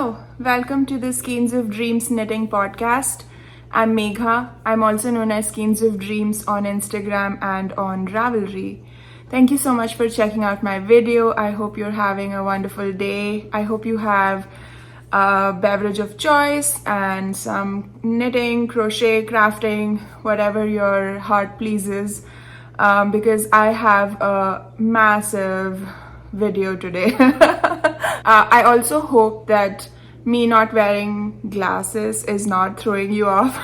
Hello, welcome to the Skeins of Dreams Knitting Podcast. I'm Megha. I'm also known as Skeins of Dreams on Instagram and on Ravelry. Thank you so much for checking out my video. I hope you're having a wonderful day. I hope you have a beverage of choice and some knitting, crochet, crafting, whatever your heart pleases, because I have a massive video today. I also hope that me not wearing glasses is not throwing you off.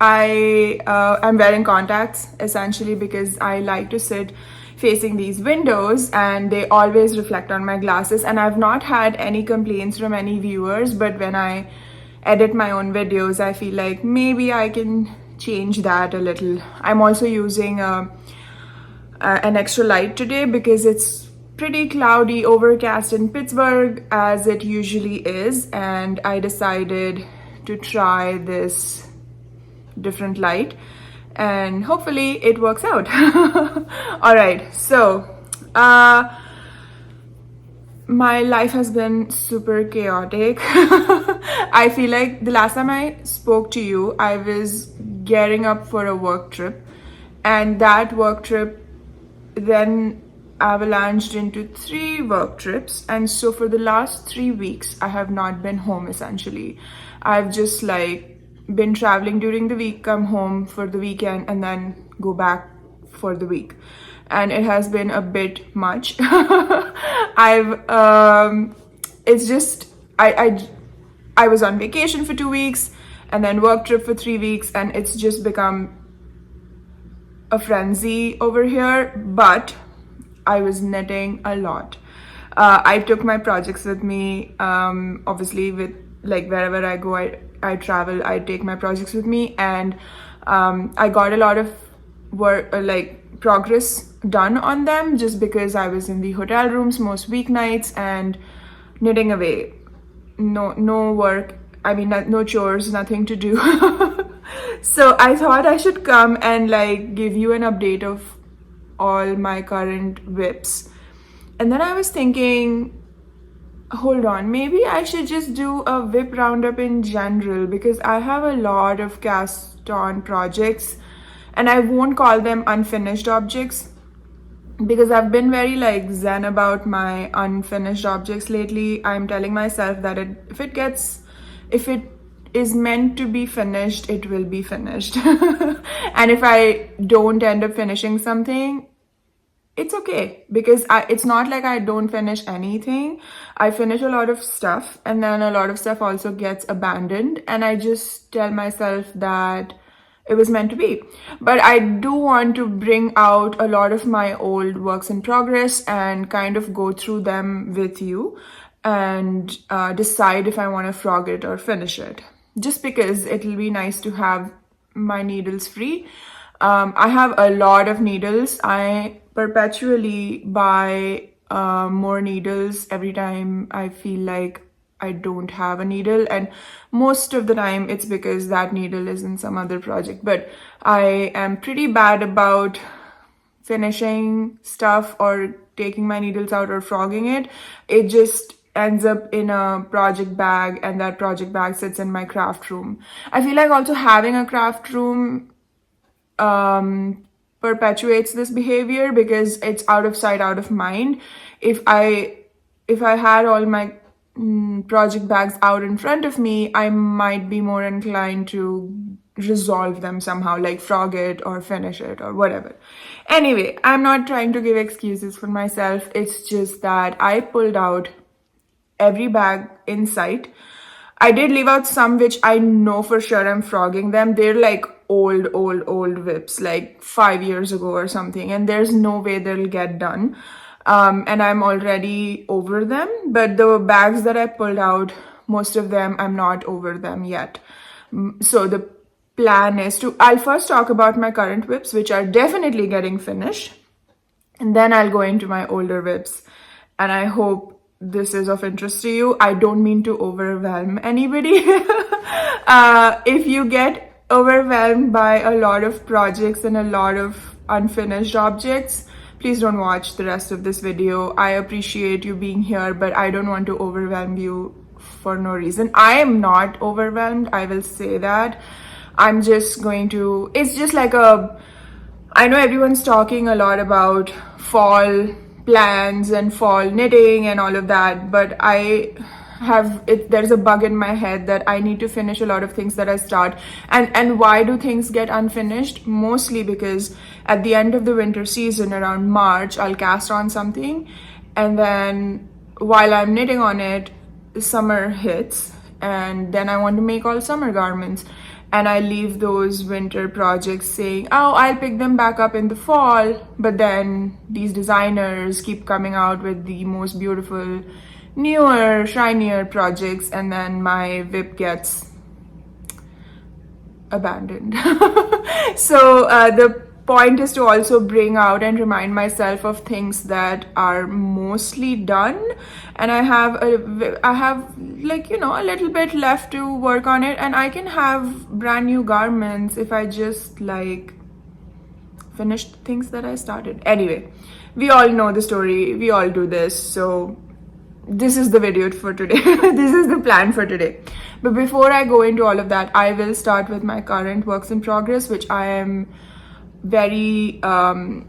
I'm wearing contacts essentially because I like to sit facing these windows and they always reflect on my glasses, and I've not had any complaints from any viewers, but when I edit my own videos I feel like maybe I can change that a little. I'm also using an extra light today because it's pretty cloudy, overcast in Pittsburgh as it usually is, and I decided to try this different light and hopefully it works out. All right, so my life has been super chaotic. I feel like the last time I spoke to you I was gearing up for a work trip, and that work trip then avalanched into 3 work trips, and so for the last 3 weeks I have not been home essentially. I've just been traveling during the week, come home for the weekend and then go back for the week, and it has been a bit much. It's just I was on vacation for 2 weeks and then work trip for 3 weeks, and it's just become a frenzy over here, but I was knitting a lot. I took my projects with me. Obviously, with wherever I go, I travel, I take my projects with me, and I got a lot of work, progress done on them just because I was in the hotel rooms most weeknights and knitting away. No work. I mean, no chores, nothing to do. So I thought I should come and give you an update of all my current WIPS. And then I was thinking, hold on, maybe I should just do a WIP roundup in general, because I have a lot of cast on projects and I won't call them unfinished objects because I've been very zen about my unfinished objects lately. I'm telling myself that if it is meant to be finished, it will be finished. And if I don't end up finishing something, it's okay, because it's not like I don't finish anything. I finish a lot of stuff, and then a lot of stuff also gets abandoned, and I just tell myself that it was meant to be. But I do want to bring out a lot of my old works in progress and kind of go through them with you and decide if I want to frog it or finish it, just because it'll be nice to have my needles free. I have a lot of needles. I perpetually buy more needles every time I feel like I don't have a needle, and most of the time it's because that needle is in some other project. But I am pretty bad about finishing stuff or taking my needles out or frogging it. It just ends up in a project bag, and that project bag sits in my craft room. I feel like also having a craft room perpetuates this behavior because it's out of sight, out of mind. If I had all my project bags out in front of me, I might be more inclined to resolve them somehow, frog it or finish it or whatever. Anyway, I'm not trying to give excuses for myself. It's just that I pulled out every bag in sight. I did leave out some which I know for sure I'm frogging them. They're old WIPs, 5 years ago or something, and there's no way they'll get done. And I'm already over them. But the bags that I pulled out, most of them, I'm not over them yet. So the plan is I'll first talk about my current WIPs, which are definitely getting finished, and then I'll go into my older WIPs. And I hope this is of interest to you. I don't mean to overwhelm anybody. If you get overwhelmed by a lot of projects and a lot of unfinished objects, please don't watch the rest of this video. I appreciate you being here, but I don't want to overwhelm you for no reason. I am not overwhelmed, I will say that. I'm just going to, it's just like I know everyone's talking a lot about fall plans and fall knitting and all of that, but there's a bug in my head that I need to finish a lot of things that I start. And why do things get unfinished? Mostly because at the end of the winter season, around March, I'll cast on something, and then while I'm knitting on it, summer hits, and then I want to make all summer garments, and I leave those winter projects saying, oh, I'll pick them back up in the fall, but then these designers keep coming out with the most beautiful, newer, shinier projects, and then my WIP gets abandoned. So the point is to also bring out and remind myself of things that are mostly done, and I have like, you know, a little bit left to work on it, and I can have brand new garments if I just like finish things that I started. Anyway, we all know the story, we all do this, so this is the video for today. This is the plan for today. But before I go into all of that, I will start with my current works in progress, which I am very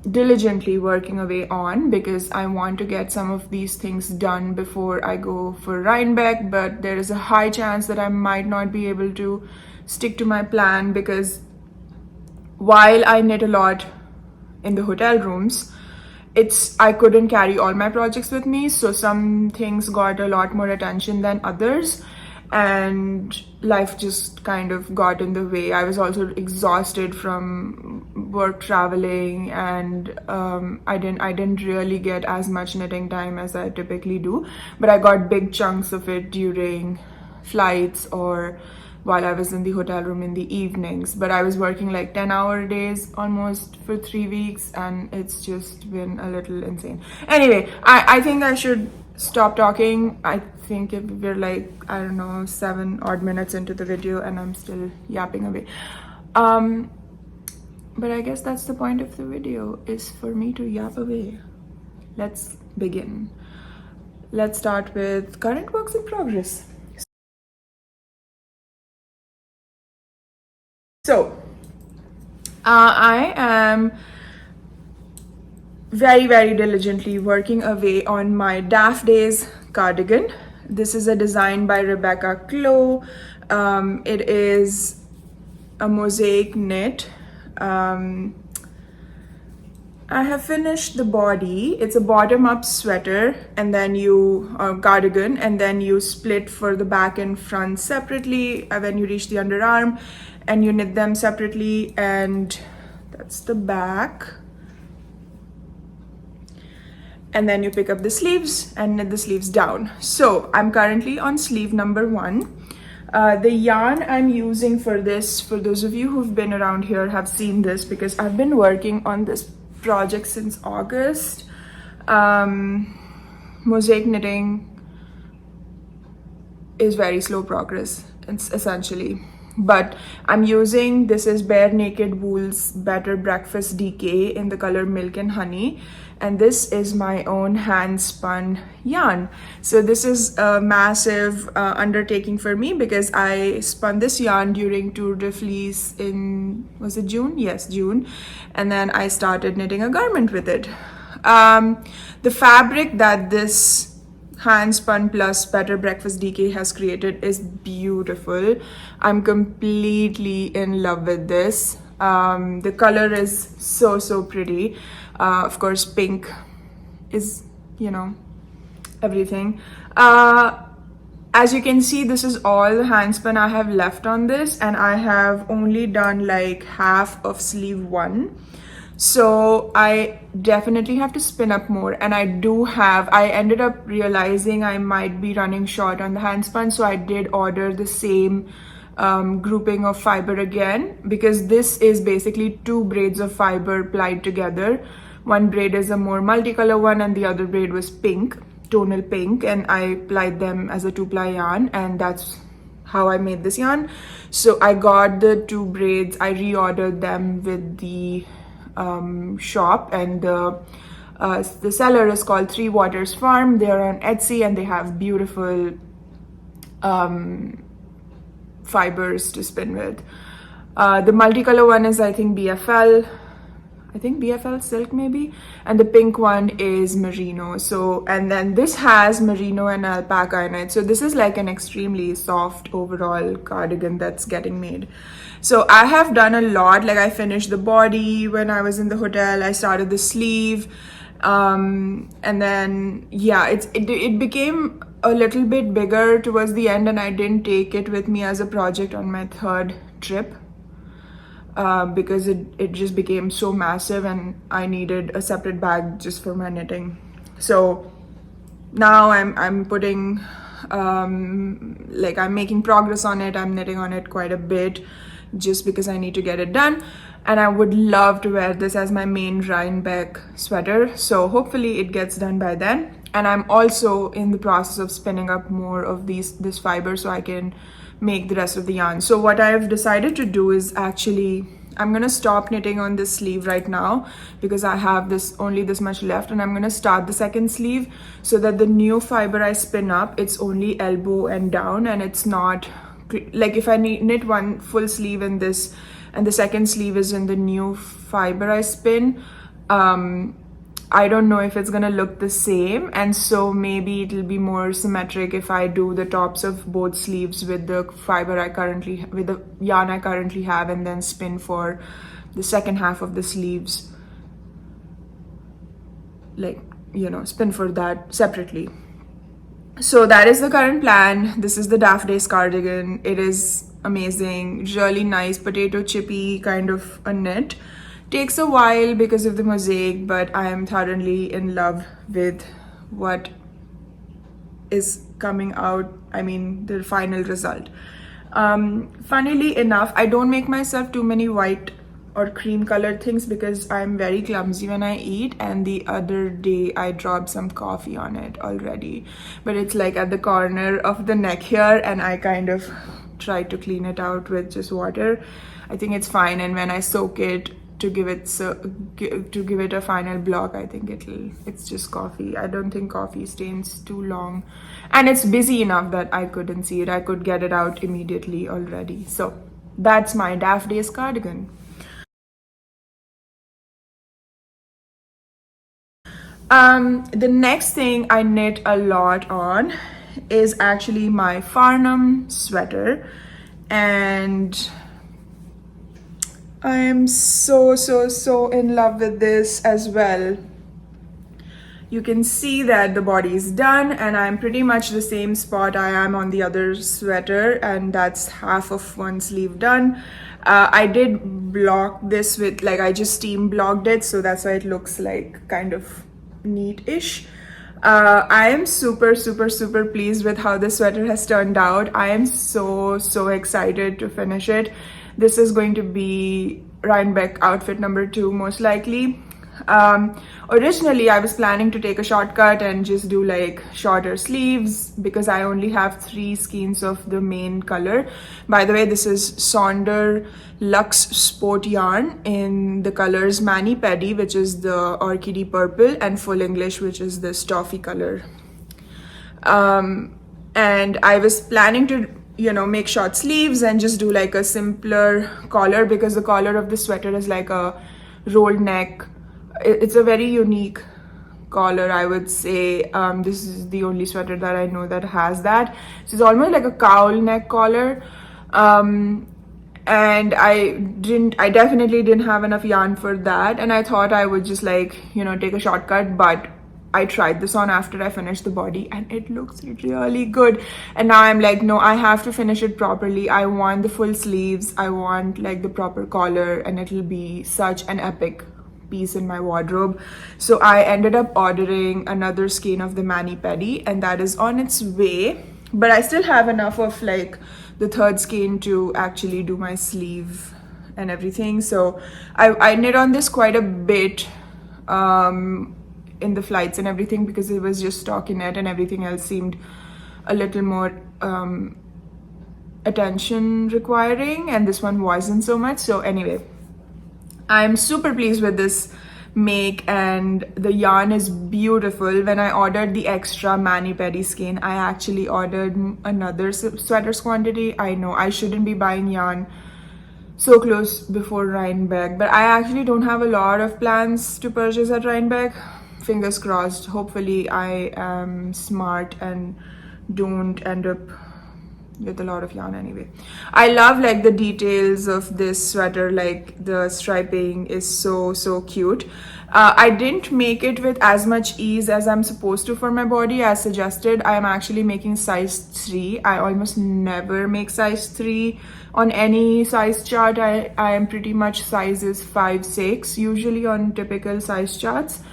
diligently working away on, because I want to get some of these things done before I go for Rhinebeck. But there is a high chance that I might not be able to stick to my plan, because while I knit a lot in the hotel rooms, I couldn't carry all my projects with me, so some things got a lot more attention than others, and life just kind of got in the way. I was also exhausted from work traveling, and I didn't really get as much knitting time as I typically do, but I got big chunks of it during flights or while I was in the hotel room in the evenings. But I was working like 10-hour days almost for 3 weeks, and it's just been a little insane. Anyway, I think I should stop talking. I think if we're like, I don't know, 7 odd minutes into the video and I'm still yapping away. But I guess that's the point of the video, is for me to yap away. Let's begin. Let's start with current works in progress. So, I am very, very diligently working away on my Daff Days cardigan. This is a design by Rebecca Clow. It is a mosaic knit. I have finished the body. It's a bottom-up sweater, and then cardigan, and then you split for the back and front separately when you reach the underarm, and you knit them separately, and that's the back. And then you pick up the sleeves and knit the sleeves down. So I'm currently on sleeve number 1. The yarn I'm using for this, for those of you who've been around here have seen this, because I've been working on this project since August. Mosaic knitting is very slow progress, it's essentially. But I'm using, this is Bare Naked Wool's Better Breakfast DK in the color Milk and Honey, and this is my own hand spun yarn. So this is a massive undertaking for me, because I spun this yarn during Tour de Fleece in, was it June? Yes, June. And then I started knitting a garment with it. The fabric that this hand spun plus Better Breakfast DK has created is beautiful. I'm completely in love with this. The color is so pretty. Of course, pink is, you know, everything. As you can see, this is all the hand spun I have left on this, and I have only done like half of sleeve 1. So I definitely have to spin up more, and I ended up realizing I might be running short on the hand spun, so I did order the same grouping of fiber again, because this is basically 2 braids of fiber plied together. One braid is a more multicolor one, and the other braid was pink, tonal pink, and I plied them as a 2-ply yarn, and that's how I made this yarn. So I got the 2 braids, I reordered them with the shop, and the The seller is called Three Waters Farm. They're on Etsy and they have beautiful fibers to spin with. The multicolor one is, I think, BFL silk maybe, and the pink one is merino. So, and then this has merino and alpaca in it. So this is like an extremely soft overall cardigan that's getting made. So I have done a lot. Like, I finished the body when I was in the hotel. I started the sleeve, and then yeah, it became a little bit bigger towards the end, and I didn't take it with me as a project on my third trip. Because it just became so massive and I needed a separate bag just for my knitting. So now I'm putting like, I'm making progress on it. I'm knitting on it quite a bit just because I need to get it done, and I would love to wear this as my main Rhinebeck sweater. So hopefully it gets done by then. And I'm also in the process of spinning up more of this fiber so I can make the rest of the yarn. So what I've decided to do is, actually, I'm gonna stop knitting on this sleeve right now because I have only this much left, and I'm gonna start the second sleeve so that the new fiber I spin up, it's only elbow and down, and it's not like, if I knit one full sleeve in this and the second sleeve is in the new fiber I spin, I don't know if it's gonna look the same, and so maybe it'll be more symmetric if I do the tops of both sleeves with the with the yarn I currently have, and then spin for the second half of the sleeves, like, you know, spin for that separately. So that is the current plan. This is the Daff Days cardigan. It is amazing, really nice potato chippy kind of a knit. Takes a while because of the mosaic, but I am thoroughly in love with what is coming out. I mean, the final result. Funnily enough, I don't make myself too many white or cream colored things because I'm very clumsy when I eat, and the other day I dropped some coffee on it already, but it's like at the corner of the neck here, and I kind of tried to clean it out with just water. I think it's fine, and when I soak it to give it a final block, I think it's just coffee. I don't think coffee stains too long, and it's busy enough that I couldn't see it. I could get it out immediately already. So that's my Daft Days cardigan. The next thing I knit a lot on is actually my Farnham Sweater, and I am so in love with this as well. You can see that the body is done, and I'm pretty much the same spot I am on the other sweater, and that's half of one sleeve done. I did block this with, like, I just steam blocked it, so that's why it looks like kind of neat-ish. I am super pleased with how this sweater has turned out. I am so excited to finish it. This is going to be Rhinebeck outfit number 2 most likely. Originally I was planning to take a shortcut and just do like shorter sleeves because I only have 3 skeins of the main color. By the way, this is Sonder Luxe Sport yarn in the colors Mani Pedi, which is the orchidy purple, and Full English, which is this toffee color. And I was planning to, you know, make short sleeves and just do like a simpler collar because the collar of the sweater is like a rolled neck. It's a very unique collar, I would say. This is the only sweater that I know that has that. So it's almost like a cowl neck collar. And I definitely didn't have enough yarn for that, and I thought I would just, like, you know, take a shortcut, but I tried this on after I finished the body and it looks really good. And now I'm like, no, I have to finish it properly. I want the full sleeves, I want like the proper collar, and it'll be such an epic piece in my wardrobe. So I ended up ordering another skein of the Mani Pedi, and that is on its way, but I still have enough of like the 3rd skein to actually do my sleeve and everything. So I knit on this quite a bit in the flights and everything because it was just stockinette and everything else seemed a little more attention requiring, and this one wasn't so much. So anyway, I'm super pleased with this make, and the yarn is beautiful. When I ordered the extra mani-pedi skein, I actually ordered another sweater's quantity. I know I shouldn't be buying yarn so close before Rhinebeck, but I actually don't have a lot of plans to purchase at Rhinebeck. Fingers crossed. Hopefully I am smart and don't end up with a lot of yarn anyway. I love like the details of this sweater, like the striping is so cute. I didn't make it with as much ease as I'm supposed to for my body as suggested. I am actually making size 3. I almost never make size 3 on any size chart. I am pretty much sizes 5, 6 usually on typical size charts.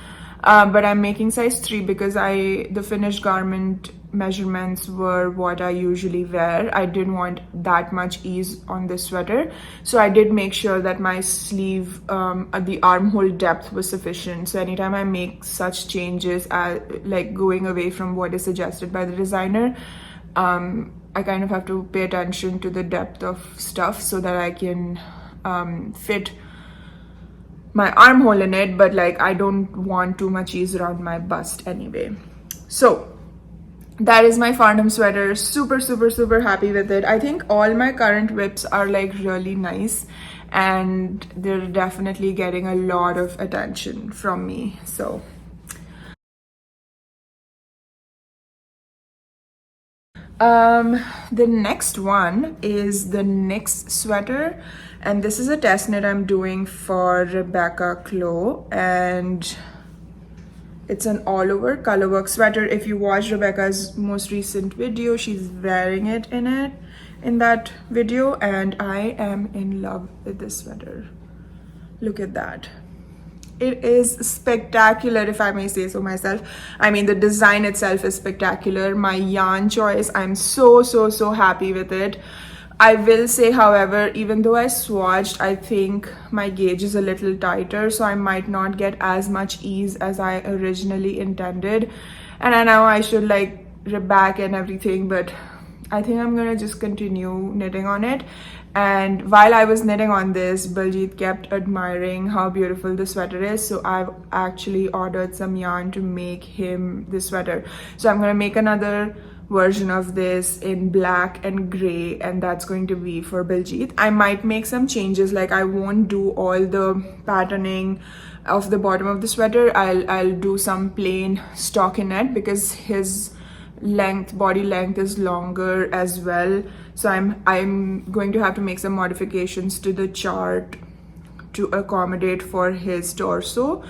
But I'm making size 3 because the finished garment measurements were what I usually wear. I didn't want that much ease on this sweater, so I did make sure that my sleeve, the armhole depth was sufficient. So anytime I make such changes, like going away from what is suggested by the designer, I kind of have to pay attention to the depth of stuff so that I can fit my armhole in it, but like I don't want too much ease around my bust anyway. So that is my Farnham sweater. Super happy with it. I think all my current WIPs are like really nice, and they're definitely getting a lot of attention from me. So the next one is the Nyx sweater, and this is a test knit I'm doing for Rebecca Clow, and it's an all-over colorwork sweater. If you watch Rebecca's most recent video, she's wearing it in that video, and I am in love with this sweater. Look at that. It is spectacular, if I may say so myself. I mean, the design itself is spectacular. My yarn choice, I'm so happy with it. I will say, however, even though I swatched, I think my gauge is a little tighter, so I might not get as much ease as I originally intended. And I know I should like rib back and everything, but I think I'm gonna just continue knitting on it. And while I was knitting on this, Baljeet kept admiring how beautiful the sweater is, so I've actually ordered some yarn to make him the sweater. So I'm gonna make another version of this in black and gray, and that's going to be for Baljeet. I might make some changes, like I won't do all the patterning of the bottom of the sweater. I'll do some plain stockinette because his body length is longer as well, so I'm going to have to make some modifications to the chart to accommodate for his torso,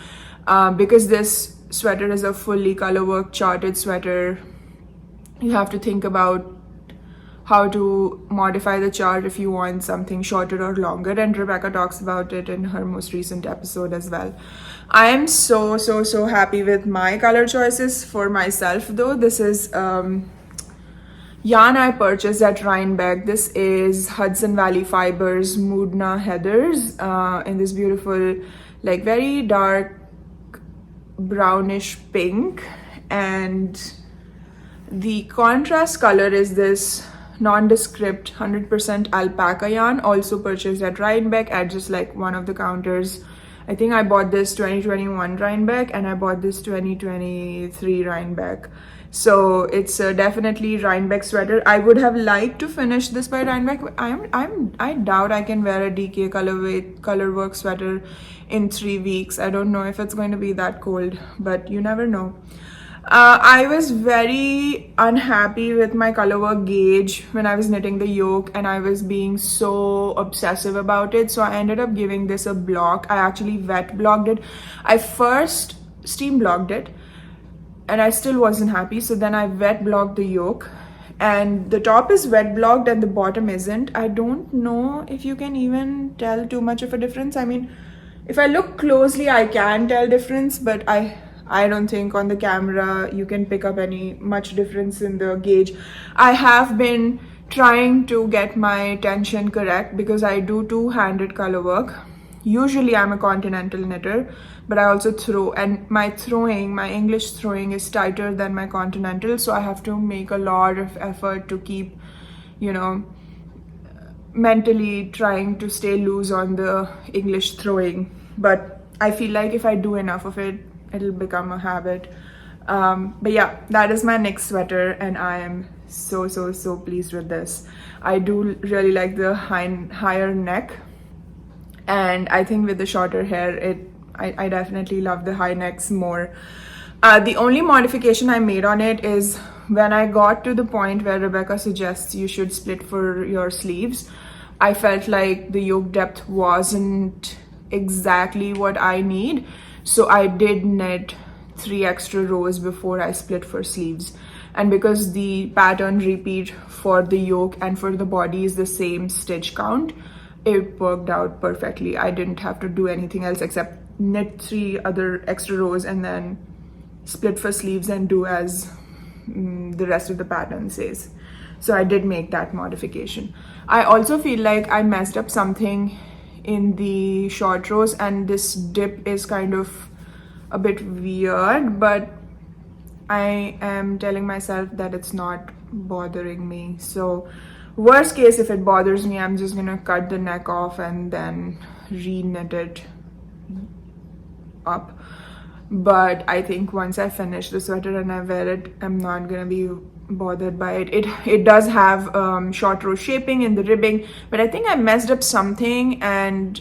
because this sweater is a fully colorwork charted sweater. You have to think about how to modify the chart if you want something shorter or longer, and Rebecca talks about it in her most recent episode as well. I am so happy with my color choices for myself though. This is yarn I purchased at Rhinebeck. This is Hudson Valley Fibers Moodna Heathers in this beautiful, like very dark brownish pink, and the contrast color is this nondescript 100% alpaca yarn, also purchased at Rhinebeck at just like one of the counters. I think I bought this 2021 Rhinebeck and I bought this 2023 Rhinebeck. So it's definitely Rhinebeck sweater. I would have liked to finish this by Rhinebeck. I doubt I can wear a DK colorwork sweater in 3 weeks. I don't know if it's going to be that cold, but you never know. I was very unhappy with my colorwork gauge when I was knitting the yoke, and I was being so obsessive about it, so I ended up giving this a block. I actually wet blocked it. I first steam blocked it and I still wasn't happy, so then I wet blocked the yoke, and the top is wet blocked and the bottom isn't. I don't know if you can even tell too much of a difference. I mean, if I look closely I can tell difference, but I don't think on the camera you can pick up much difference in the gauge. I have been trying to get my tension correct because I do two-handed color work. Usually I'm a continental knitter, but I also throw, and my English throwing is tighter than my continental, so I have to make a lot of effort to keep, you know, mentally trying to stay loose on the English throwing. But I feel like if I do enough of it, it'll become a habit. But yeah, that is my Nyx sweater, and I am so pleased with this. I do really like the higher neck, and I think with the shorter hair, I definitely love the high necks more. The only modification I made on it is when I got to the point where Rebecca suggests you should split for your sleeves, I felt like the yoke depth wasn't exactly what I need, so I did knit 3 extra rows before I split for sleeves. And because the pattern repeat for the yoke and for the body is the same stitch count, it worked out perfectly. I didn't have to do anything else except knit 3 other extra rows and then split for sleeves and do as the rest of the pattern says. So I did make that modification. I also feel like I messed up something in the short rows, and this dip is kind of a bit weird, but I am telling myself that it's not bothering me. So worst case, if it bothers me, I'm just gonna cut the neck off and then re-knit it up. But I think once I finish the sweater and I wear it, I'm not gonna be bothered by it. It does have short row shaping in the ribbing, but I think I messed up something and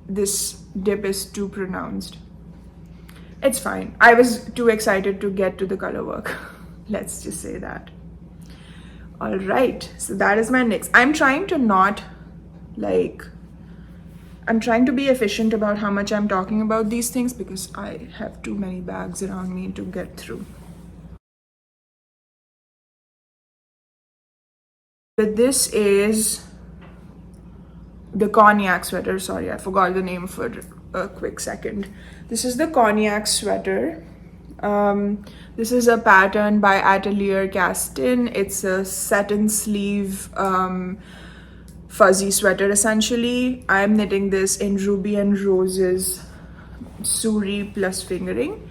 this dip is too pronounced. It's fine. I was too excited to get to the color work. Let's just say that. All right, so that is my Nyx. I'm trying to be efficient about how much I'm talking about these things because I have too many bags around me to get through. But this is the Cognac Sweater. Sorry, I forgot the name for a quick second. This is the Cognac Sweater. This is a pattern by Atelier Castin. It's a satin sleeve fuzzy sweater essentially. I'm knitting this in Ruby and Roses Suri plus fingering,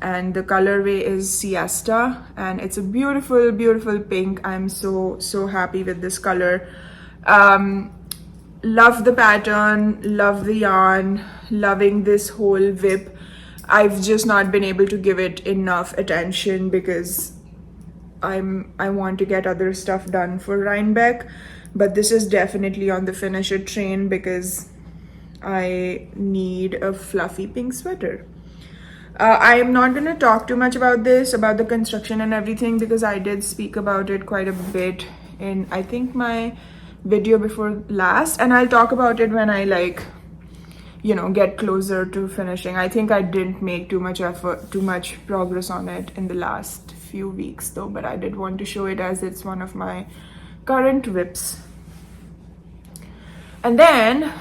and the colorway is Siesta, and it's a beautiful pink. I'm so happy with this color. Love the pattern, love the yarn, loving this whole WIP. I've just not been able to give it enough attention because I want to get other stuff done for Rhinebeck, but this is definitely on the finish it train because I need a fluffy pink sweater. I am not going to talk too much about this, about the construction and everything, because I did speak about it quite a bit in, I think, my video before last, and I'll talk about it when I get closer to finishing. I think I didn't make too much progress on it in the last few weeks though, but I did want to show it as it's one of my current WIPs. And then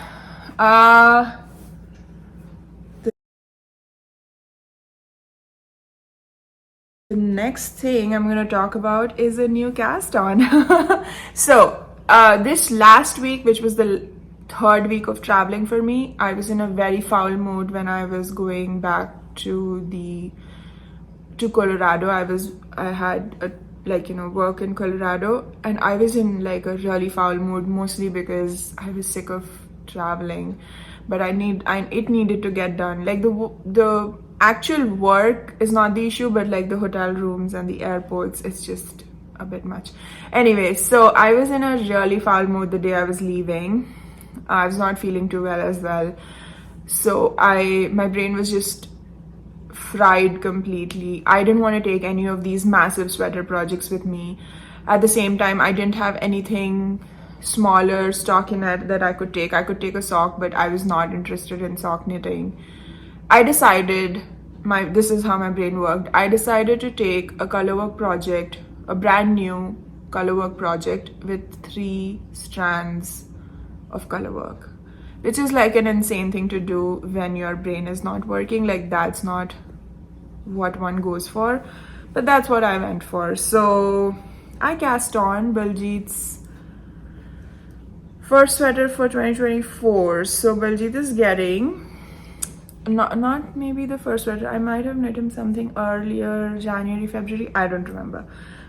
the next thing I'm going to talk about is a new cast on. So this last week, which was the 3rd week of traveling for me, I was in a very foul mood when I was going back to Colorado. I had work in Colorado, and I was in like a really foul mood, mostly because I was sick of traveling, but it needed to get done. Like the actual work is not the issue, but like the hotel rooms and the airports, it's just a bit much. Anyway, so I was in a really foul mood the day I was leaving. I was not feeling too well as well, so my brain was just fried completely. I didn't want to take any of these massive sweater projects with me. At the same time, I didn't have anything smaller stockinette that I could take. I could take a sock, but I was not interested in sock knitting. I decided, this is how my brain worked. I decided to take a colorwork project, a brand new colorwork project with 3 strands of colorwork, which is like an insane thing to do when your brain is not working. Like, that's not what one goes for, but that's what I went for. So I cast on Baljeet's first sweater for 2024. So Baljeet is getting not maybe the first sweater. I might have knit him something earlier, January, February, I don't remember.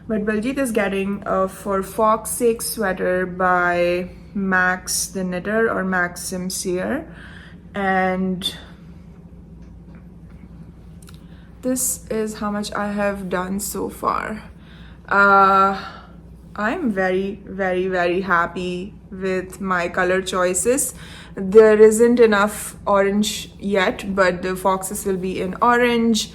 But Baljeet is getting a For Fox's Sake sweater by Max the Knitter or Max Simsier, and this is how much I have done so far. I'm very happy with my color choices. There isn't enough orange yet, but the foxes will be in orange.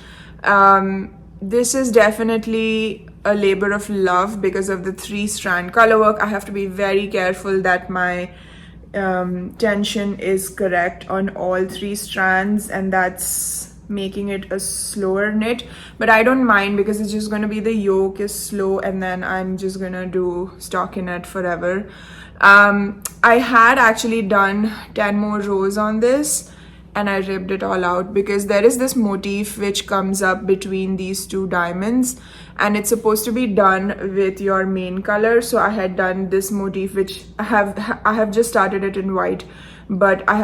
This is definitely a labor of love because of the 3-strand color work. I have to be very careful that my tension is correct on all 3 strands, and that's making it a slower knit, but I don't mind because it's just going to be the yoke is slow and then I'm just gonna do stockinette forever. I had actually done 10 more rows on this and I ripped it all out because there is this motif which comes up between these 2 diamonds and it's supposed to be done with your main color. So I had done this motif, which I have just started it in white, but I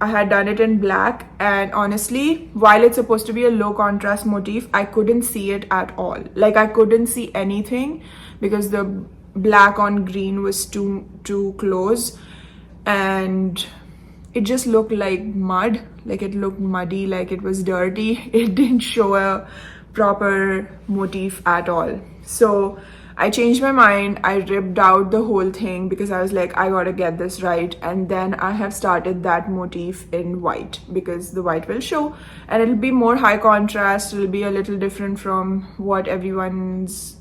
had done it in black, and honestly, while it's supposed to be a low contrast motif, I couldn't see it at all. Like I couldn't see anything because the black on green was too close, and it just looked like mud. Like it looked muddy, like it was dirty. It didn't show a proper motif at all. So I changed my mind. I ripped out the whole thing because I was like, I gotta get this right. And then I have started that motif in white because the white will show and it'll be more high contrast. It'll be a little different from what everyone's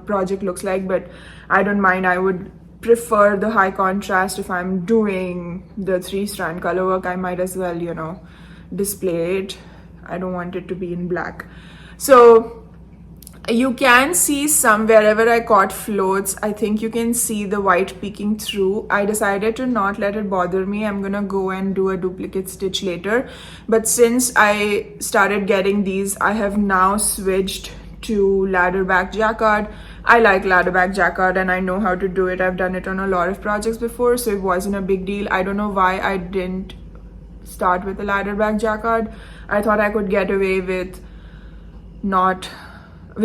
project looks like, but I don't mind. I would prefer the high contrast. If I'm doing the 3-strand color work, I might as well, you know, display it. I don't want it to be in black. So you can see some wherever I caught floats, I think you can see the white peeking through. I decided to not let it bother me. I'm gonna go and do a duplicate stitch later, but since I started getting these, I have now switched to ladder back jacquard. I like ladder back jacquard and I know how to do it. I've done it on a lot of projects before, so it wasn't a big deal. I don't know why I didn't start with the ladder back jacquard. I thought I could get away with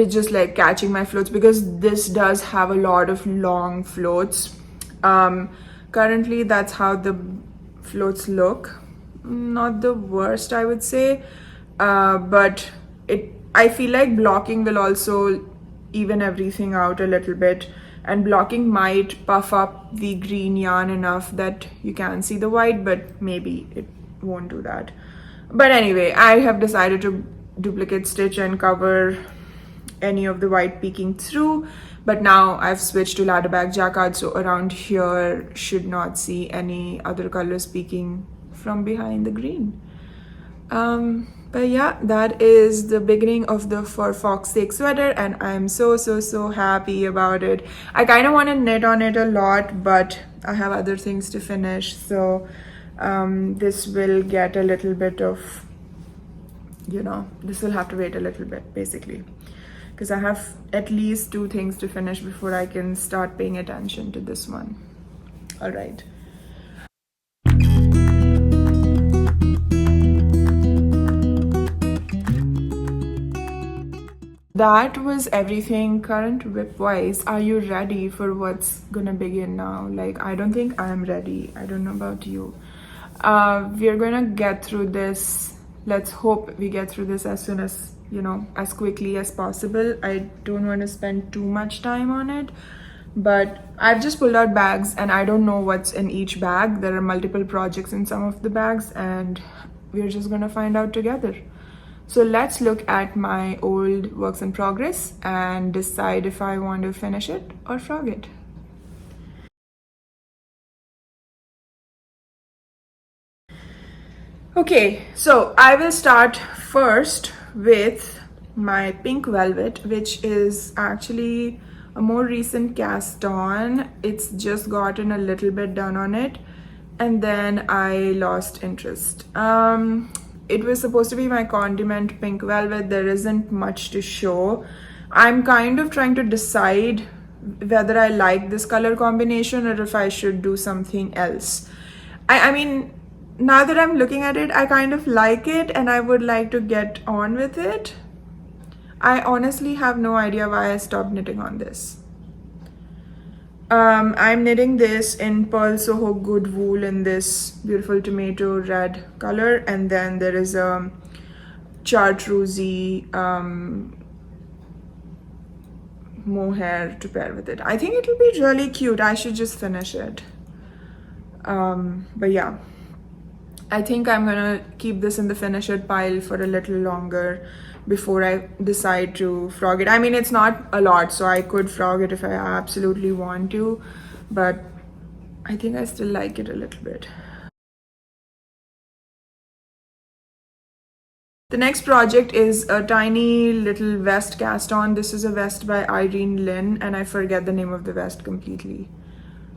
just like catching my floats because this does have a lot of long floats. Currently that's how the floats look. Not the worst, I would say, but I feel like blocking will also even everything out a little bit, and blocking might puff up the green yarn enough that you can see the white, but maybe it won't do that. But anyway, I have decided to duplicate stitch and cover any of the white peeking through, but now I've switched to ladder back jacquard, so around here should not see any other colors peeking from behind the green. But yeah, that is the beginning of the For Fox's Sake sweater, and I'm so happy about it. I kind of want to knit on it a lot, but I have other things to finish, so this will get a little bit of, you know, this will have to wait a little bit basically, because I have at least 2 things to finish before I can start paying attention to this one. All right. That was everything current WIP wise. Are you ready for what's gonna begin now? Like, I don't think I'm ready. I don't know about you. We're gonna get through this. Let's hope we get through this as soon as, you know, as quickly as possible. I don't want to spend too much time on it, but I've just pulled out bags and I don't know what's in each bag. There are multiple projects in some of the bags and we're just gonna find out together. So let's look at my old works in progress and decide if I want to finish it or frog it. Okay, so I will start first with my pink velvet, which is actually a more recent cast on. It's just gotten a little bit done on it and then I lost interest. It was supposed to be my condiment pink velvet. There isn't much to show. I'm kind of trying to decide whether I like this color combination or if I should do something else. I mean, now that I'm looking at it, I kind of like it and I would like to get on with it. I honestly have no idea why I stopped knitting on this. I'm knitting this in Pearl Soho Good Wool in this beautiful tomato red color, and then there is a chartreusey mohair to pair with it. I think it'll be really cute. I should just finish it. But yeah, I think I'm gonna keep this in the finish it pile for a little longer before I decide to frog it. I mean, it's not a lot, so I could frog it if I absolutely want to, but I think I still like it a little bit. The next project is a tiny little vest cast on. This is a vest by Irene Lynn, and I forget the name of the vest completely.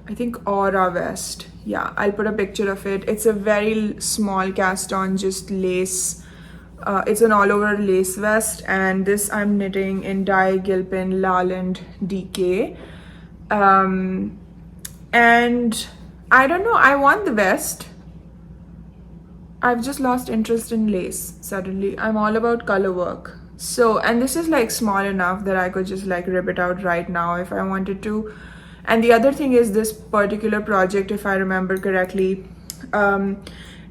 I think Aura vest. Yeah, I'll put a picture of it. It's a very small cast on, just lace. It's an all over lace vest, and this I'm knitting in dye, Gilpin, Laaland, DK. And I don't know, I want the vest. I've just lost interest in lace suddenly. I'm all about color work. So, and this is like small enough that I could just like rip it out right now if I wanted to. And the other thing is this particular project, if I remember correctly,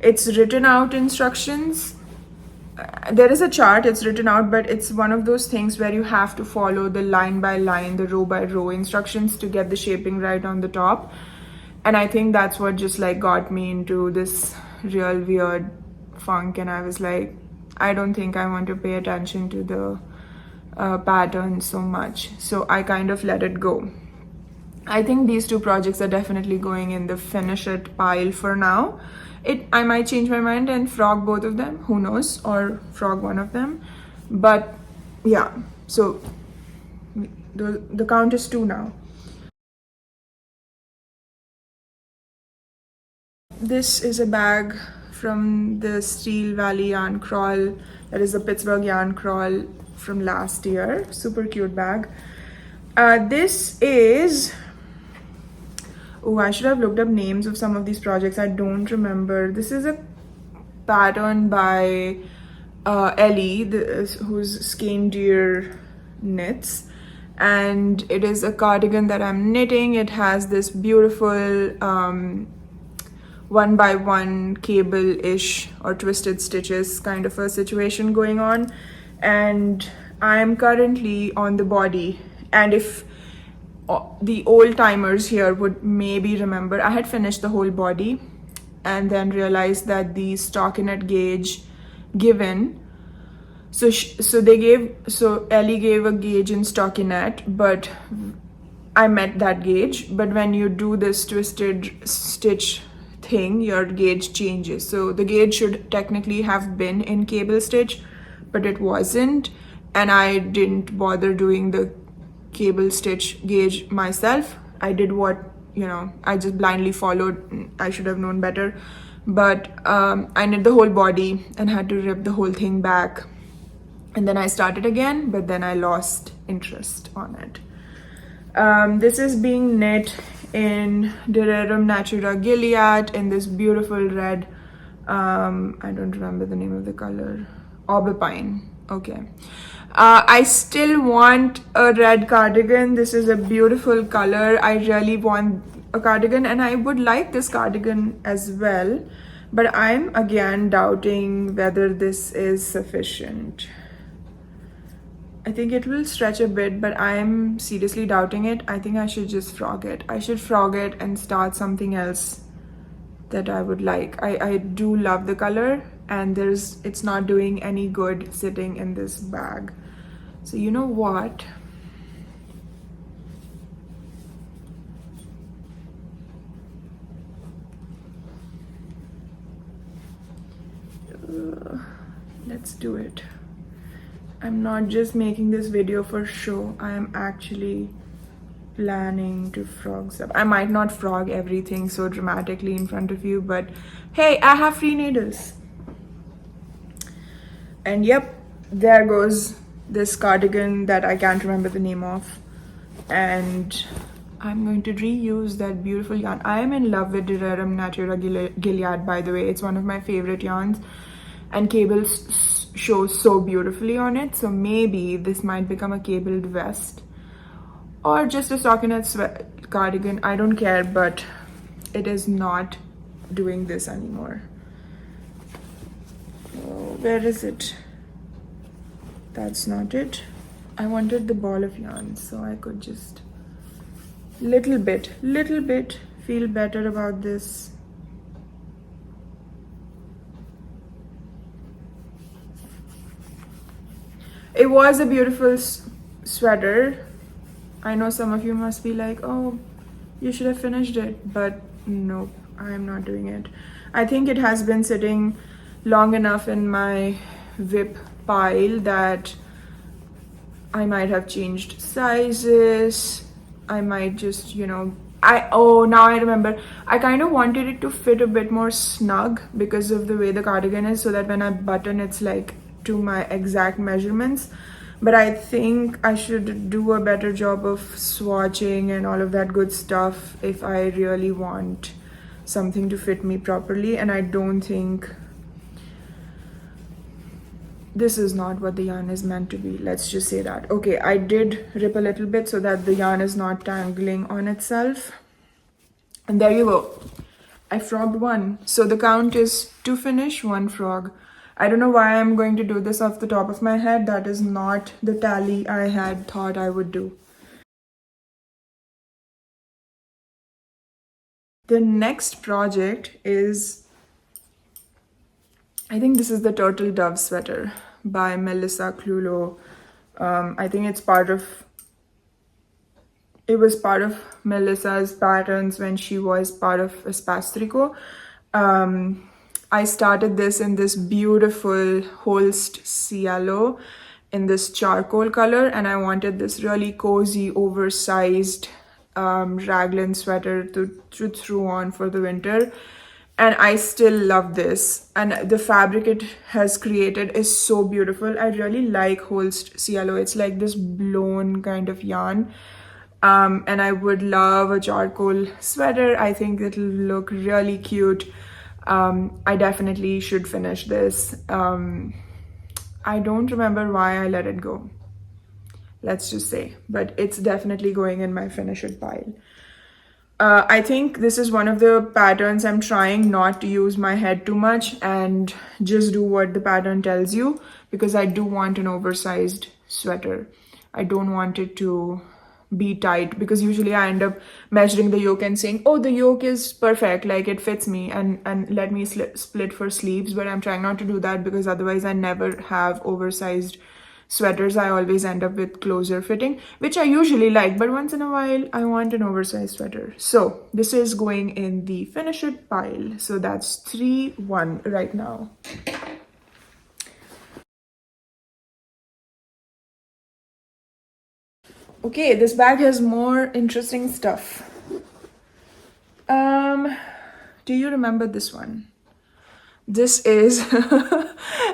it's written out instructions. There is a chart, it's written out, but it's one of those things where you have to follow the line by line, the row by row instructions to get the shaping right on the top. And I think that's what just like got me into this real weird funk, and I was like, I don't think I want to pay attention to the pattern so much, so I kind of let it go. I think these two projects are definitely going in the finish it pile for now. I might change my mind and frog both of them, who knows, or frog one of them, but yeah, so the count is 2 now. This is a bag from the Steel Valley yarn crawl, that is the Pittsburgh yarn crawl from last year. Super cute bag. This is, oh, I should have looked up names of some of these projects. I don't remember. This is a pattern by Ellie, who's Skein Deer knits, and it is a cardigan that I'm knitting. It has this beautiful 1x1 cable-ish or twisted stitches kind of a situation going on, and I'm currently on the body. And if the old timers here would maybe remember, I had finished the whole body and then realized that the stockinette gauge given, so Ellie gave a gauge in stockinette, but I met that gauge. But when you do this twisted stitch thing, your gauge changes. So the gauge should technically have been in cable stitch, but it wasn't, and I didn't bother doing the cable stitch gauge myself. I did what, you know, I just blindly followed. I should have known better, but I knit the whole body and had to rip the whole thing back, and then I started again, but then I lost interest on it. This is being knit in Durarum Natura Gilead in this beautiful red, I don't remember the name of the color, aubepine. Okay. I still want a red cardigan. This is a beautiful color. I really want a cardigan, and I would like this cardigan as well, but I'm again doubting whether this is sufficient. I think it will stretch a bit, but I'm seriously doubting it. I think I should just frog it. I should frog it and start something else that I would like. I do love the color, and it's not doing any good sitting in this bag. So you know what? Let's do it. I'm not just making this video for show. I am actually planning to frog stuff. I might not frog everything so dramatically in front of you, but hey, I have free needles. And yep, there goes this cardigan that I can't remember the name of. And I'm going to reuse that beautiful yarn. I am in love with Durarum Natura Gilead, by the way. It's one of my favorite yarns, and cables shows so beautifully on it. So maybe this might become a cabled vest or just a stockinette cardigan. I don't care, but it is not doing this anymore. Oh, where is it? that's not it. I wanted the ball of yarn so I could just little bit feel better about this. It was a beautiful sweater. I know some of you must be like, oh, you should have finished it, but nope, I'm not doing it. I think it has been sitting long enough in my WIP pile that I might have changed sizes. I might just, you know, now I remember. I kind of wanted it to fit a bit more snug because of the way the cardigan is, so that when I button, it's like to my exact measurements. But I think I should do a better job of swatching and all of that good stuff if I really want something to fit me properly. And I don't think this is not what the yarn is meant to be. Let's just say that. Okay, I did rip a little bit so that the yarn is not tangling on itself. And there you go. I frogged one. So the count is 2 finish, 1 frog. I don't know why I'm going to do this off the top of my head. That is not the tally I had thought I would do. The next project is, I think this is the Turtle Dove Sweater by Melissa Clulo. I think it was part of Melissa's patterns when she was part of Espastrico. I started this in this beautiful Holst Cielo in this charcoal color, and I wanted this really cozy, oversized raglan sweater to throw on for the winter. And I still love this, and the fabric it has created is so beautiful. I really like Holst Cielo. It's like this blown kind of yarn. And I would love a charcoal sweater. I think it'll look really cute. I definitely should finish this. I don't remember why I let it go, let's just say, but it's definitely going in my finish it pile. I think this is one of the patterns I'm trying not to use my head too much and just do what the pattern tells you, because I do want an oversized sweater. I don't want it to be tight, because usually I end up measuring the yoke and saying, oh, the yoke is perfect, like it fits me, and let me split for sleeves. But I'm trying not to do that, because otherwise I never have oversized sweaters. I always end up with closer fitting, which I usually like, but once in a while I want an oversized sweater. So this is going in the finish it pile. So that's 3-1 right now. Okay, this bag has more interesting stuff. Do you remember this one? This is